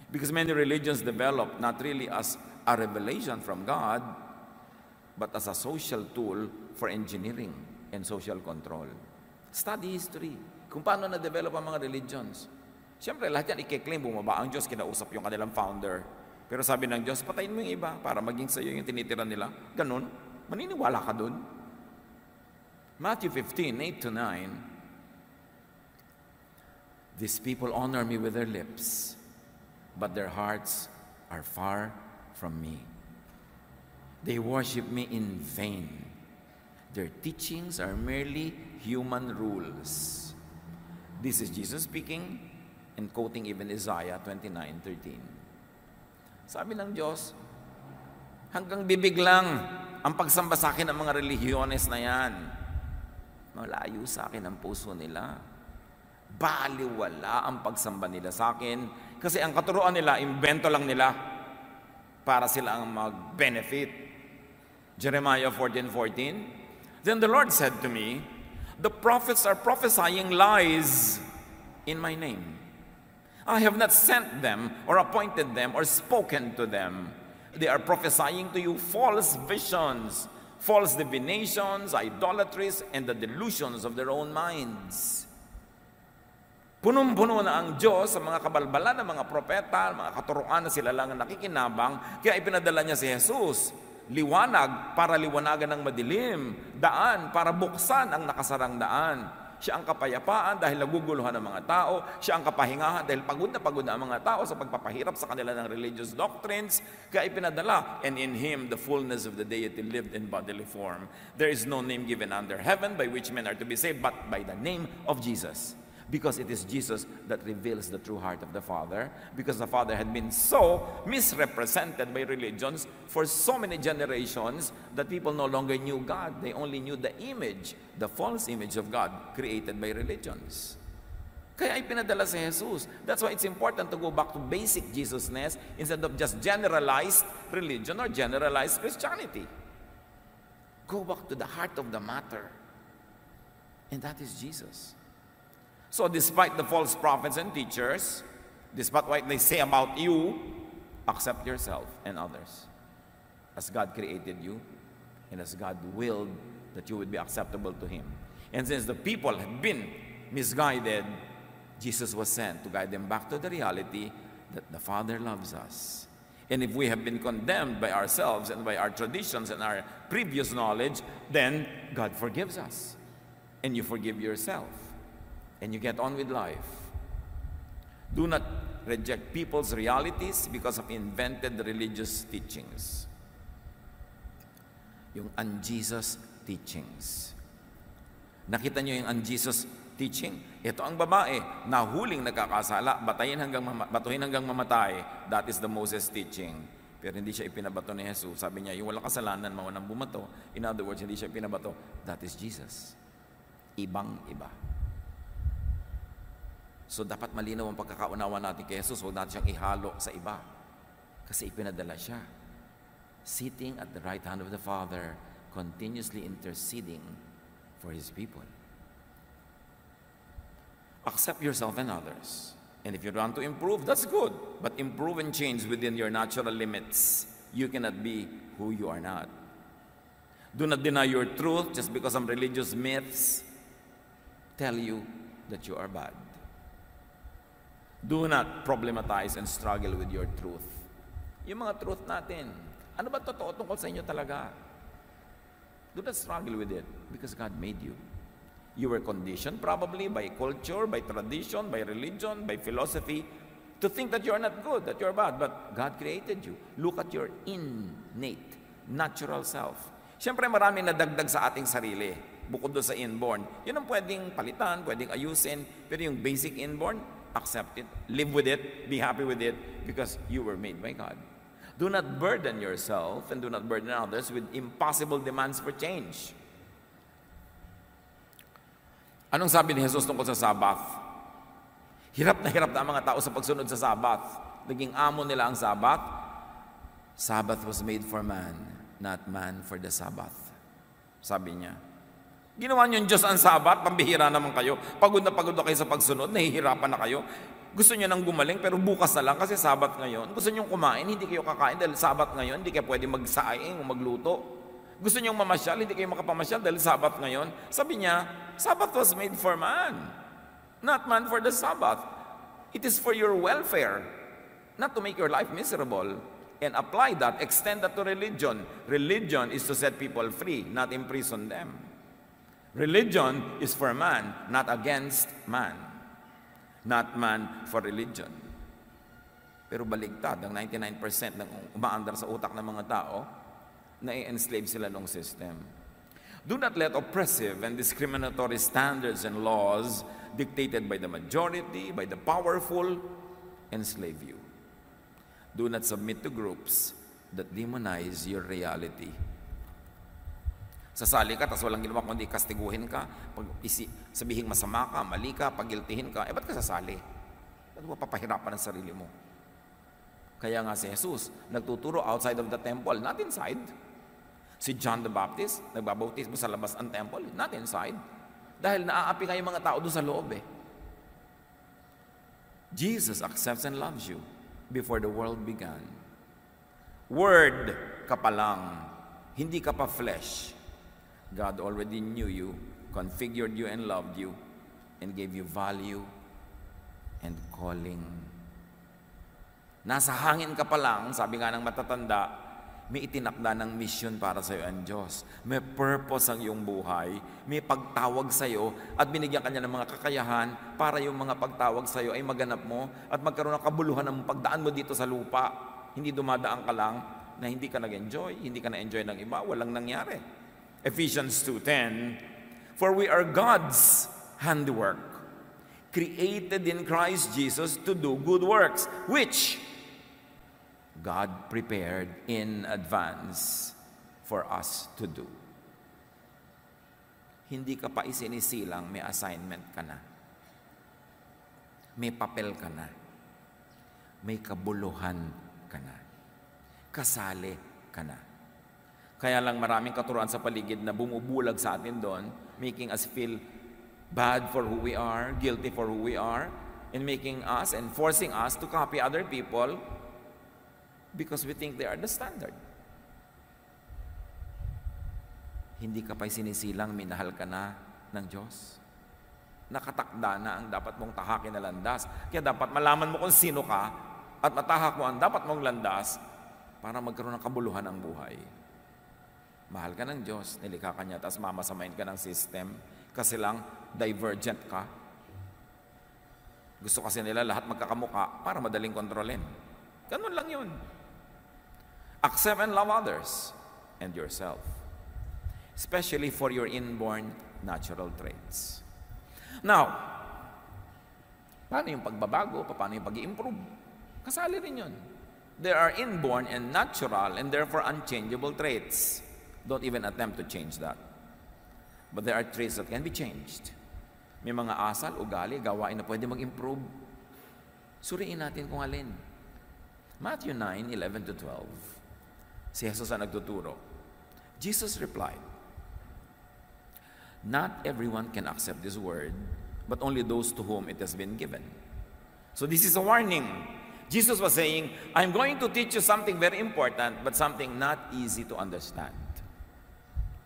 Because many religions develop not really as a revelation from God, but as a social tool for engineering and social control. Study history. Kung paano na-develop ang mga religions. Siyempre, lahat yan i-claim, bumaba ang Diyos, kinausap yung kanilang founder. Pero sabi ng Diyos, patayin mo yung iba para maging sa'yo yung tinitira nila. Ganun. Maniniwala ka dun. Matthew 15:8-9. These people honor me with their lips, but their hearts are far from me. They worship me in vain. Their teachings are merely human rules. This is Jesus speaking and quoting even Isaiah 29:13. Sabi ng Diyos, hanggang bibig lang ang pagsamba sa akin ng mga religyones na yan. Malayo sa akin ang puso nila. Baliwala ang pagsamba nila sa akin kasi ang katuruan nila, imbento lang nila para sila ang mag-benefit. Jeremiah 14:14. Then the Lord said to me, the prophets are prophesying lies in my name. I have not sent them or appointed them or spoken to them. They are prophesying to you false visions, false divinations, idolatries, and the delusions of their own minds. Punong-puno na ang Diyos sa mga kabalbalan ng mga propeta, mga katuruan na sila lang ang nakikinabang, kaya ipinadala niya si Jesus. Liwanag para liwanagan ng madilim, daan para buksan ang nakasarang daan. Siya ang kapayapaan dahil naguguluhan ng mga tao. Siya ang kapahingahan dahil pagod na ang mga tao sa pagpapahirap sa kanila ng religious doctrines. Kaya ipinadala, and in Him the fullness of the deity lived in bodily form. There is no name given under heaven by which men are to be saved but by the name of Jesus. Because it is Jesus that reveals the true heart of the Father. Because the Father had been so misrepresented by religions for so many generations that people no longer knew God. They only knew the image, the false image of God created by religions. Kaya ipinadala si Jesus. That's why it's important to go back to basic Jesusness instead of just generalized religion or generalized Christianity. Go back to the heart of the matter. And that is Jesus. So despite the false prophets and teachers, despite what they say about you, accept yourself and others as God created you and as God willed that you would be acceptable to Him. And since the people had been misguided, Jesus was sent to guide them back to the reality that the Father loves us. And if we have been condemned by ourselves and by our traditions and our previous knowledge, then God forgives us. And you forgive yourself. And you get on with life. Do not reject people's realities because of invented religious teachings. Yung un-Jesus teachings. Nakita nyo yung un-Jesus teaching? Ito ang babae, nahuling nagkakasala, batuhin hanggang mamatay. That is the Moses teaching. Pero hindi siya ipinabato ni Jesus. Sabi niya, yung walang kasalanan, maunang bumato. In other words, hindi siya ipinabato. That is Jesus. Ibang-iba. So dapat malinaw ang pagkakaunawa natin kay Jesus. Huwag natin siyang ihalo sa iba. Kasi ipinadala siya. Sitting at the right hand of the Father, continuously interceding for His people. Accept yourself and others. And if you want to improve, that's good. But improve and change within your natural limits. You cannot be who you are not. Do not deny your truth just because some religious myths tell you that you are bad. Do not problematize and struggle with your truth. Yung mga truth natin, ano ba totoo tungkol sa inyo talaga? Do not struggle with it because God made you. You were conditioned probably by culture, by tradition, by religion, by philosophy to think that you are not good, that you are bad. But God created you. Look at your innate, natural self. Siyempre maraming nadagdag sa ating sarili, bukod doon sa inborn. Yun ang pwedeng palitan, pwedeng ayusin, pero yung basic inborn, accept it, live with it, be happy with it, because you were made by God. Do not burden yourself and do not burden others with impossible demands for change. Anong sabi ni Jesus tungkol sa Sabbath? Hirap na ang mga tao sa pagsunod sa Sabbath. Naging amo nila ang Sabbath. Sabbath was made for man, not man for the Sabbath. Sabi niya. Ginawa niyo yung Diyos ang Sabbath, pambihira naman kayo. Pagod na kayo sa pagsunod, nahihirapan na kayo. Gusto niyo nang gumaling, pero bukas na lang kasi Sabbath ngayon. Gusto niyo kumain, hindi kayo kakain dahil Sabbath ngayon, hindi kayo pwede magsaing o magluto. Gusto niyo mamasyal, hindi kayo makapamasyal dahil Sabbath ngayon. Sabi niya, Sabbath was made for man, not man for the Sabbath. It is for your welfare, not to make your life miserable. And apply that, extend that to religion. Religion is to set people free, not imprison them. Religion is for man, not against man. Not man for religion. Pero baligtad, ang 99% ng umaandar sa utak ng mga tao, na-enslave sila ng system. Do not let oppressive and discriminatory standards and laws dictated by the majority, by the powerful, enslave you. Do not submit to groups that demonize your reality. Sasali ka, tapos walang ginawa kundi kastiguhin ka, sabihin masama ka, mali ka, pagiltihin ka, ba't ka sasali? Ba't mo papahirapan ang sarili mo? Kaya nga si Jesus, nagtuturo outside of the temple, not inside. Si John the Baptist, nagbabautismo sa labas ang temple, not inside. Dahil naaapi kayo mga tao doon sa loob eh. Jesus accepts and loves you before the world began. Word ka pa lang, hindi ka pa flesh. God already knew you, configured you and loved you, and gave you value and calling. Nasa hangin ka pa lang, sabi nga ng matatanda, may itinakda ng mission para sa iyo ang Diyos. May purpose ang iyong buhay, may pagtawag sa iyo, at binigyan ka niya ng mga kakayahan para yung mga pagtawag sa iyo ay maganap mo at magkaroon ng kabuluhan ng pagdaan mo dito sa lupa. Hindi dumadaan ka lang na hindi ka nag-enjoy, hindi ka na-enjoy ng iba, walang nangyari. Ephesians 2:10, for we are God's handiwork, created in Christ Jesus to do good works, which God prepared in advance for us to do. Hindi ka pa isinisilang, may assignment ka na. May papel ka na. May kabuluhan ka na. Kasali ka na. Kaya lang maraming katuruan sa paligid na bumubulag sa atin doon, making us feel bad for who we are, guilty for who we are, and making us and forcing us to copy other people because we think they are the standard. Hindi ka pa'y sinisilang, minahal ka na ng Diyos. Nakatakda na ang dapat mong tahakin na landas. Kaya dapat malaman mo kung sino ka at matahak mo ang dapat mong landas para magkaroon ng kabuluhan ang buhay. Mahal ka ng Diyos, nilikha ka niya, tapos mamasamain ka ng system kasi lang divergent ka. Gusto kasi nila lahat magkakamuka para madaling kontrolin. Ganun lang yun. Accept and love others and yourself, especially for your inborn natural traits. Now, paano yung pagbabago? Paano yung pag-i-improve? Kasali rin yun. There are inborn and natural and therefore unchangeable traits. Don't even attempt to change that. But there are traits that can be changed. May mga asal, ugali, gawain na pwede mag-improve. Suriin natin kung alin. Matthew 9:11-12. Si Jesus ang nagtuturo. Jesus replied, "Not everyone can accept this word, but only those to whom it has been given." So this is a warning. Jesus was saying, I'm going to teach you something very important, but something not easy to understand.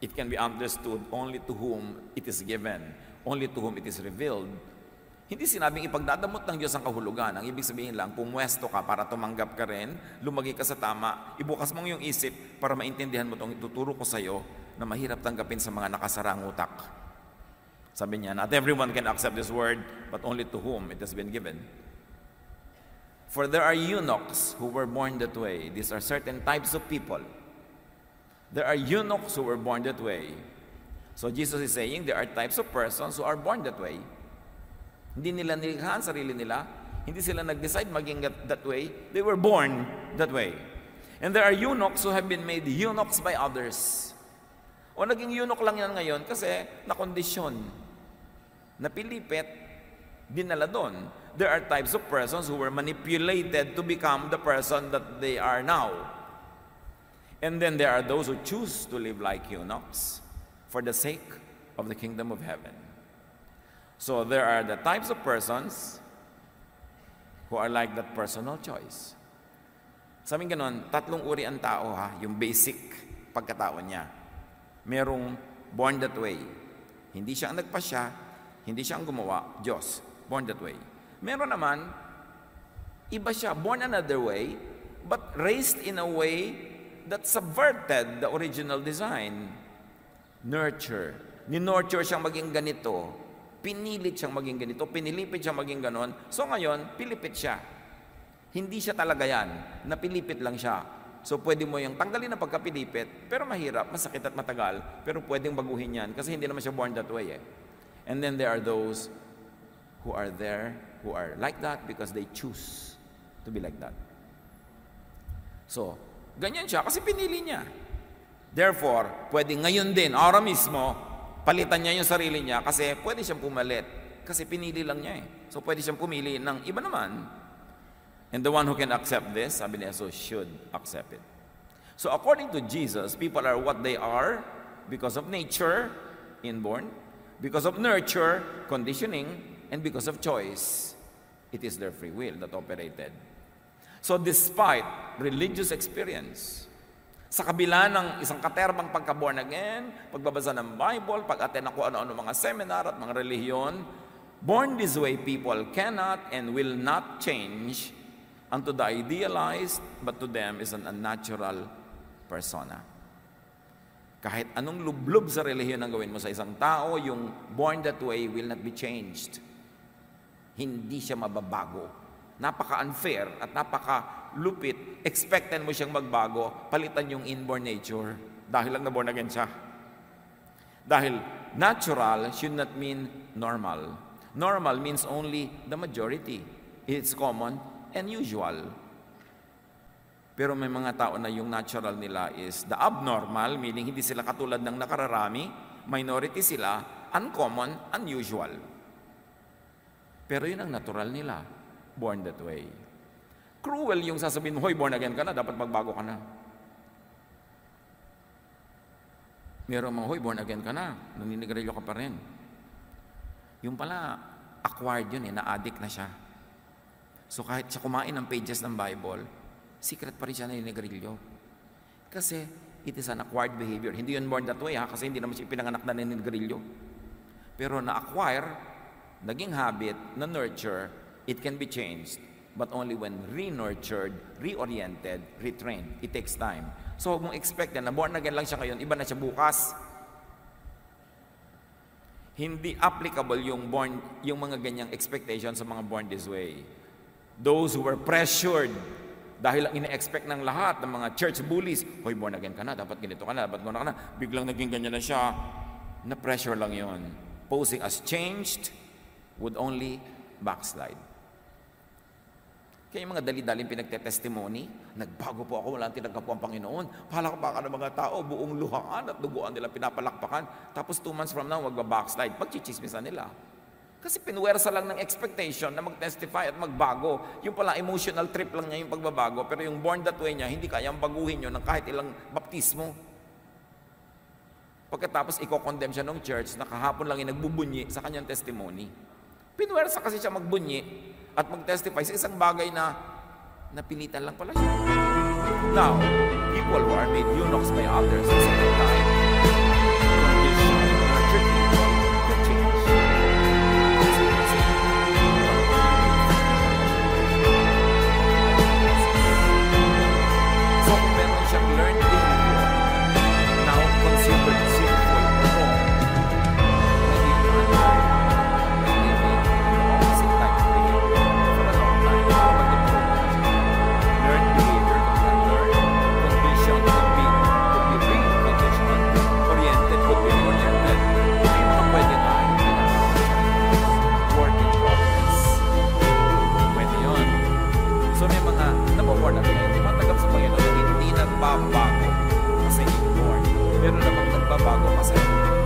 It can be understood only to whom it is given, only to whom it is revealed. Hindi sinabing ipagdadamot ng Diyos ang kahulugan. Ang ibig sabihin lang, pumwesto ka para tumanggap ka rin, lumagay ka sa tama, ibukas mong yung isip para maintindihan mo itong ituturo ko sa iyo na mahirap tanggapin sa mga nakasarang utak. Sabi niya, not everyone can accept this word, but only to whom it has been given. For there are eunuchs who were born that way. These are certain types of people. There are eunuchs who were born that way. So Jesus is saying there are types of persons who are born that way. Hindi nila nilikha ang sarili nila. Hindi sila nag-decide maging that way. They were born that way. And there are eunuchs who have been made eunuchs by others. O naging eunuch lang yan ngayon kasi nakondisyon, napilipit, dinala doon. There are types of persons who were manipulated to become the person that they are now. And then there are those who choose to live like eunuchs for the sake of the kingdom of heaven. So there are the types of persons who are like that personal choice. Sabi ganon, tatlong uri ang tao ha, yung basic pagkatao niya. Merong born that way. Hindi siya ang nagpasya, hindi siya ang gumawa, Diyos, born that way. Meron naman, iba siya, born another way, but raised in a way that subverted the original design. Nurture. Ni-nurture siyang maging ganito. Pinilit siyang maging ganito. Pinilipit siyang maging ganon. So ngayon, pilipit siya. Hindi siya talaga yan. Napilipit lang siya. So pwede mo yung tanggalin na pagkapilipit, pero mahirap, masakit at matagal, pero pwedeng baguhin yan kasi hindi naman siya born that way eh. And then there are those who are there, who are like that because they choose to be like that. So, ganyan siya kasi pinili niya. Therefore, pwede ngayon din, araw mismo, palitan niya yung sarili niya kasi pwede siyang pumalit. Kasi pinili lang niya eh. So, pwede siyang pumili ng iba naman. And the one who can accept this, sabi niya, so should accept it. So, according to Jesus, people are what they are because of nature, inborn, because of nurture, conditioning, and because of choice. It is their free will that operated. So, despite religious experience, sa kabila ng isang katerbang pagka-born again, pagbabasa ng Bible, pag-attend ako ano-ano mga seminar at mga relihiyon, born this way people cannot and will not change unto the idealized, but to them is an unnatural persona. Kahit anong lublob sa relihiyon ang gawin mo sa isang tao, yung born that way will not be changed. Hindi siya mababago. Napaka-unfair at napaka-lupit. Expectan mo siyang magbago, palitan yung inborn nature dahil lang na-born again siya. Dahil natural should not mean normal. Normal means only the majority. It's common and usual. Pero may mga tao na yung natural nila is the abnormal, meaning hindi sila katulad ng nakararami, minority sila, uncommon, unusual. Pero yun ang natural nila, born that way. Cruel yung sasabihin mo, hoy, born again ka na, dapat magbago ka na. Meron mga, hoy, born again ka na, naninigarilyo ka pa rin. Yung pala, acquired yun na-addict na siya. So kahit siya kumain ng pages ng Bible, secret pa rin siya naninigarilyo. Kasi it is an acquired behavior. Hindi yun born that way, kasi hindi naman siya pinanganak na naninigarilyo. Pero na-acquire, naging habit, na-nurture, it can be changed. But only when re-nurtured, reoriented, retrained. It takes time. So huwag mong expect na born again lang siya ngayon, iba na siya bukas. Hindi applicable yung mga ganyang expectation sa mga born this way. Those who were pressured dahil ang ina-expect ng lahat ng mga church bullies, hoy, born again ka na, dapat ganito ka na, dapat gano'n ka na, biglang naging ganyan na siya, na-pressure lang yon. Posing as changed would only backslide. Kaya yung mga dali-daling pinagtetestimony, nagbago po ako, wala tinagap po ang Panginoon, palakpakan ng mga tao, buong luhaan at duguan nila pinapalakpakan, tapos 2 months from now, magbabackslide, pagchichismisan nila. Kasi pinuwersa lang ng expectation na mag-testify at magbago. Yung pala, emotional trip lang niya yung pagbabago, pero yung born that way niya, hindi kayang baguhin yun ng kahit ilang baptismo. Pagkatapos, iko-condemn siya ng church na kahapon lang yung nagbubunyi sa kanyang testimony. Pinuwersa kasi siya magbunyi at mag-testify sa isang bagay na napilitan lang pala siya. Now, people who are made eunuchs by others at second time, condition, nurtured people, can change. So, kung meron siyang learned behavior, now considered sinful or wrong, naging unlearned, naging opposite type of behavior for a long time, para mag-improve na siya. Learned behavior could be unlearned, condition could be reconditioned, oriented could be oriented. Hindi mo na pwede tayo, work in progress. Pwede yun. So may mga nababorn natin, tumatagap sa Panginoon na hindi nagbabago kasi inborn. Pero namang nagbabago kasi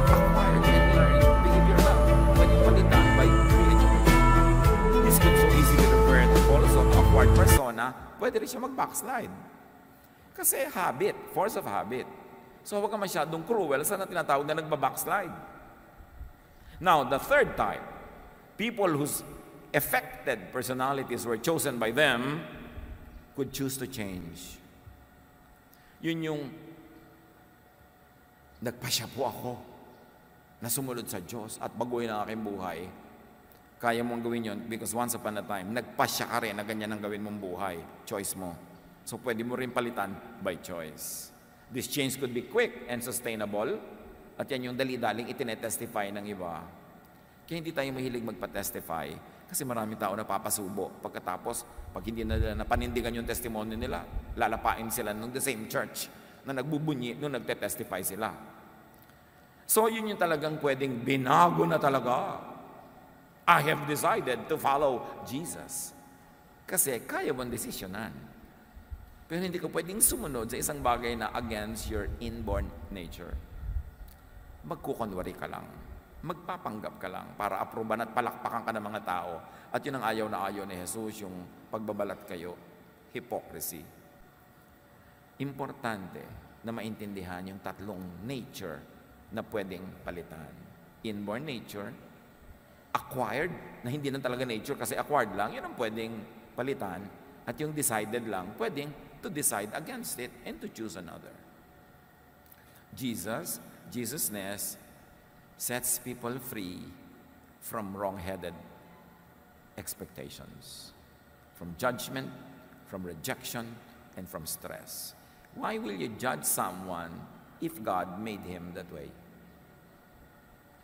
acquired and learned behavior lang. Pwede palitan by re-education. This could so easily refer to also to acquired persona, pwede rin siya mag-backslide. Kasi habit, force of habit. So huwag ka masyadong cruel sa na tinatawag na nagba-backslide. Now, the third type, people whose affected personalities were chosen by them could choose to change. Yun yung nagpasya po ako na sumunod sa Diyos at baguhin ang aking buhay. Kaya mong gawin yun because once upon a time, nagpasya ka rin na ganyan ang gawin mong buhay. Choice mo. So pwede mo rin palitan by choice. This change could be quick and sustainable at yan yung dali-daling itinetestify ng iba. Kaya hindi tayo mahilig magpa-testify kasi maraming tao na papasubo. Pagkatapos, pag hindi na nila napanindigan yung testimony nila, lalapain sila ng the same church na nagbubunyi nung nagte-testify sila. So, yun yung talagang pwedeng binago na talaga. I have decided to follow Jesus. Kasi kaya mong desisyonan. Pero hindi ka pwedeng sumunod sa isang bagay na against your inborn nature. Magkukunwari ka lang. Magpapanggap ka lang para aproban at palakpakan ka ng mga tao. At yun ang ayaw na ayaw ni Jesus, yung pagbabalat kayo. Hypocrisy. Importante na maintindihan yung tatlong nature na pwedeng palitan. Inborn nature, acquired, na hindi na talaga nature kasi acquired lang, yun ang pwedeng palitan. At yung decided lang, pwedeng to decide against it and to choose another. Jesusness sets people free from wrong-headed expectations, from judgment, from rejection, and from stress. Why will you judge someone if God made him that way?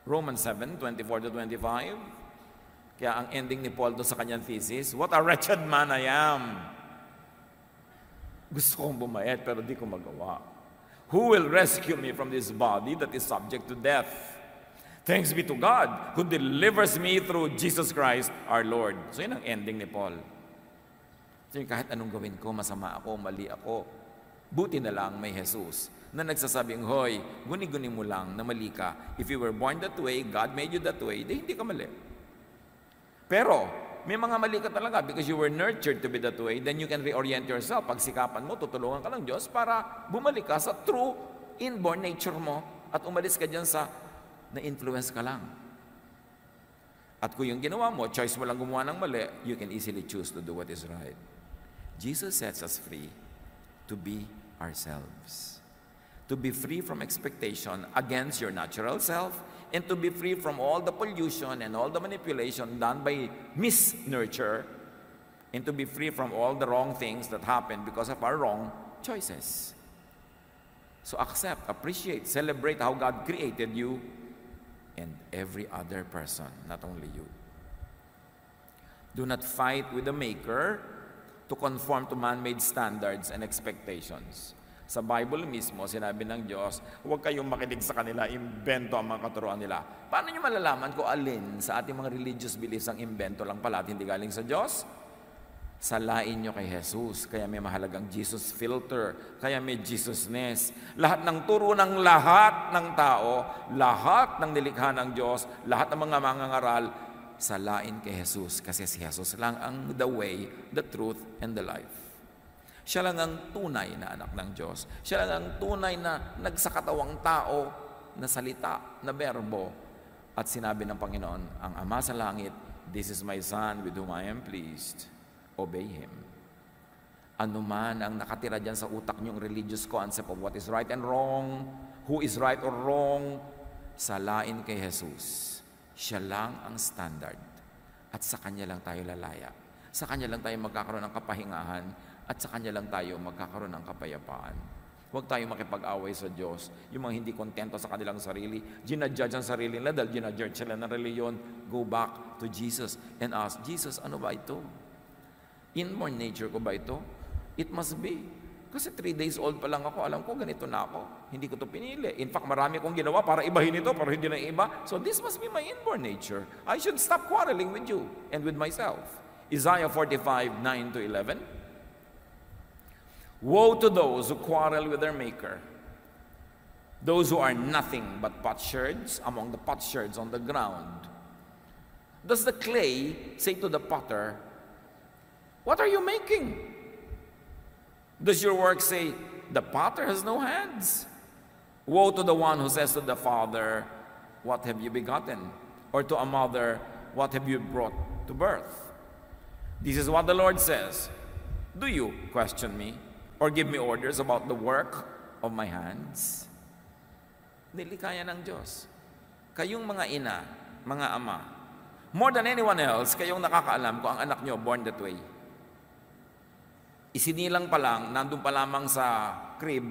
Romans 7:24-25. Kaya ang ending ni Paul doon sa kanyang thesis, what a wretched man I am. Gusto kong bumayat pero di ko magawa. Who will rescue me from this body that is subject to death? Thanks be to God who delivers me through Jesus Christ our Lord. So yun ang ending ni Paul. So kahit anong gawin ko, masama ako, mali ako, buti na lang may Jesus na nagsasabing, hoy, guni-guni mo lang na mali ka. If you were born that way, God made you that way, di hindi ka mali. Pero, may mga mali ka talaga because you were nurtured to be that way, then you can reorient yourself. Pagsikapan mo, tutulungan ka ng Diyos para bumalik ka sa true inborn nature mo at umalis ka dyan sa na-influence ka lang. At kung yung ginawa mo, choice mo lang gumawa ng mali, you can easily choose to do what is right. Jesus sets us free to be ourselves. To be free from expectation against your natural self, and to be free from all the pollution and all the manipulation done by mis-nurture, and to be free from all the wrong things that happen because of our wrong choices. So accept, appreciate, celebrate how God created you and every other person, not only you. Do not fight with the Maker to conform to man-made standards and expectations. Sa Bible mismo, sinabi ng Diyos, huwag kayong makinig sa kanila, imbento ang mga katuruan nila. Paano nyo malalaman kung alin sa ating mga religious beliefs ang imbento lang pala at hindi galing sa Diyos? Salain nyo kay Jesus, kaya may mahalagang Jesus filter, kaya may Jesusness. Lahat ng turo ng lahat ng tao, lahat ng nilikha ng Diyos, lahat ng mga mangangaral, salain kay Jesus, kasi si Jesus lang ang the way, the truth, and the life. Siya lang ang tunay na anak ng Diyos. Siya lang ang tunay na nagsakatawang tao, na salita, na berbo. At sinabi ng Panginoon, ang Ama sa langit, this is my Son with whom I am pleased. Obey Him. Ano man ang nakatira dyan sa utak niyong religious concept of what is right and wrong, who is right or wrong, salain kay Jesus. Siya lang ang standard. At sa Kanya lang tayo lalaya. Sa Kanya lang tayo magkakaroon ng kapahingahan. At sa Kanya lang tayo magkakaroon ng kapayapaan. Huwag tayo makipag-away sa Diyos. Yung mga hindi kontento sa kanilang sarili, ginajudge ang sarili nila dahil ginajudge sila ng reliyon. Go back to Jesus and ask, Jesus, ano ba ito? Inborn nature ko ba ito? It must be. Kasi 3 days old pa lang ako, alam ko ganito na ako. Hindi ko ito pinili. In fact, marami kong ginawa para ibahin ito, pero hindi na iba. So this must be my inborn nature. I should stop quarreling with you and with myself. Isaiah 45:9-11. Woe to those who quarrel with their maker, those who are nothing but potsherds among the potsherds on the ground. Does the clay say to the potter, what are you making? Does your work say, the potter has no hands? Woe to the one who says to the father, what have you begotten? Or to a mother, what have you brought to birth? This is what the Lord says. Do you question me or give me orders about the work of my hands? Nilikaya ng Diyos. Kayong mga ina, mga ama, more than anyone else, kayong nakakaalam kung ang anak nyo born that way. Isinilang pa lang, nandun pa lamang sa crib,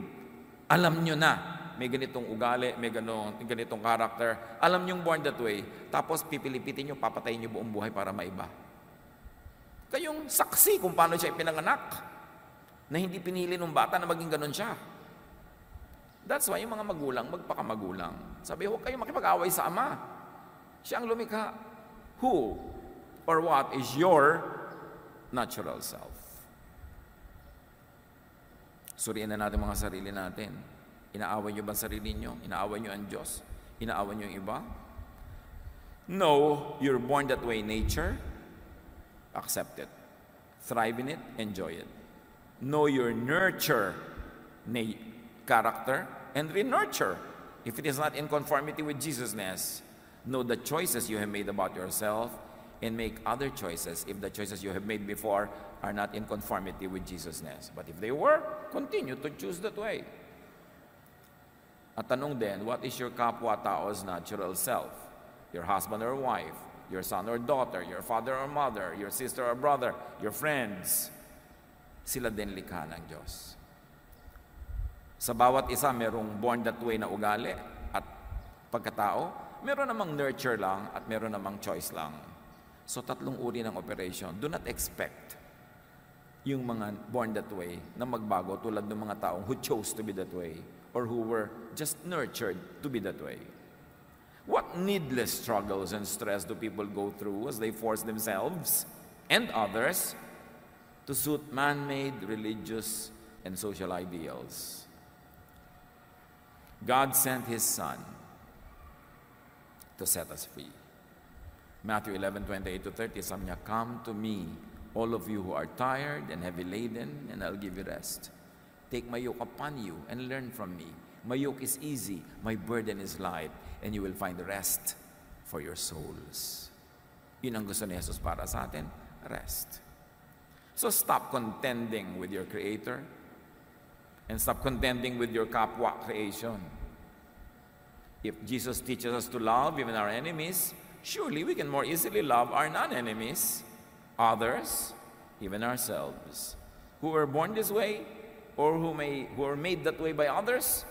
alam nyo na, may ganitong ugali, may ganitong character, alam nyo born that way, tapos pipilipitin nyo, papatayin nyo buong buhay para maiba. Kayong saksi kung paano siya ipinanganak, na hindi pinili ng bata na maging ganon siya. That's why yung mga magulang, magpakamagulang. Sabi, huwag kayong makipag-away sa ama. Siya ang lumikha. Who or what is your natural self? Suriin na natin mga sarili natin. Inaaway nyo ba ang sarili nyo? Inaaway nyo ang Diyos? Inaaway nyo yung iba? No, you're born that way nature. Accept it. Thrive in it. Enjoy it. Know your nurture character and re-nurture. If it is not in conformity with Jesusness, know the choices you have made about yourself and make other choices if the choices you have made before are not in conformity with Jesusness. But if they were, continue to choose that way. At tanong din, what is your kapwa-tao's natural self? Your husband or wife, your son or daughter, your father or mother, your sister or brother, your friends. Sila din likha ng Diyos. Sa bawat isa, merong born that way na ugali at pagkatao. Meron namang nurture lang at meron namang choice lang. So, 3 uri ng operation. Do not expect yung mga born that way na magbago tulad ng mga taong who chose to be that way or who were just nurtured to be that way. What needless struggles and stress do people go through as they force themselves and others to suit man-made religious and social ideals? God sent His Son to set us free. Matthew 11:28-30, sabi niya, "Come to me, all of you who are tired and heavy laden, and I'll give you rest. Take my yoke upon you and learn from me. My yoke is easy, my burden is light, and you will find rest for your souls." Yun ang gusto ni Jesus para sa atin, rest. So stop contending with your Creator and stop contending with your kapwa creation. If Jesus teaches us to love even our enemies, surely we can more easily love our non-enemies, others, even ourselves, who were born this way, or who were made that way by others,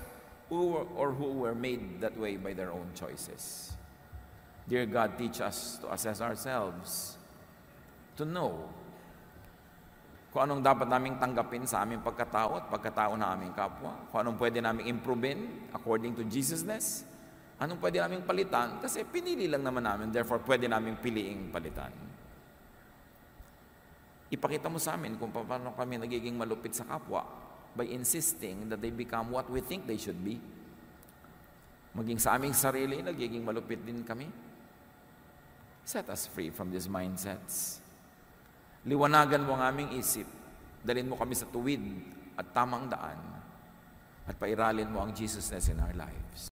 or who were made that way by their own choices. Dear God, teach us to assess ourselves, to know kung anong dapat naming tanggapin sa aming pagkatao at pagkatao na aming kapwa, kung anong pwede naming improvein according to Jesusness, anong pwede naming palitan, kasi pinili lang naman namin, therefore pwede naming piliing palitan. Ipakita mo sa amin kung paano kami nagiging malupit sa kapwa by insisting that they become what we think they should be. Maging sa aming sarili, nagiging malupit din kami. Set us free from these mindsets. Liwanagan mo ang aming isip, dalhin mo kami sa tuwid at tamang daan, at pairalin mo ang Jesusness in our lives.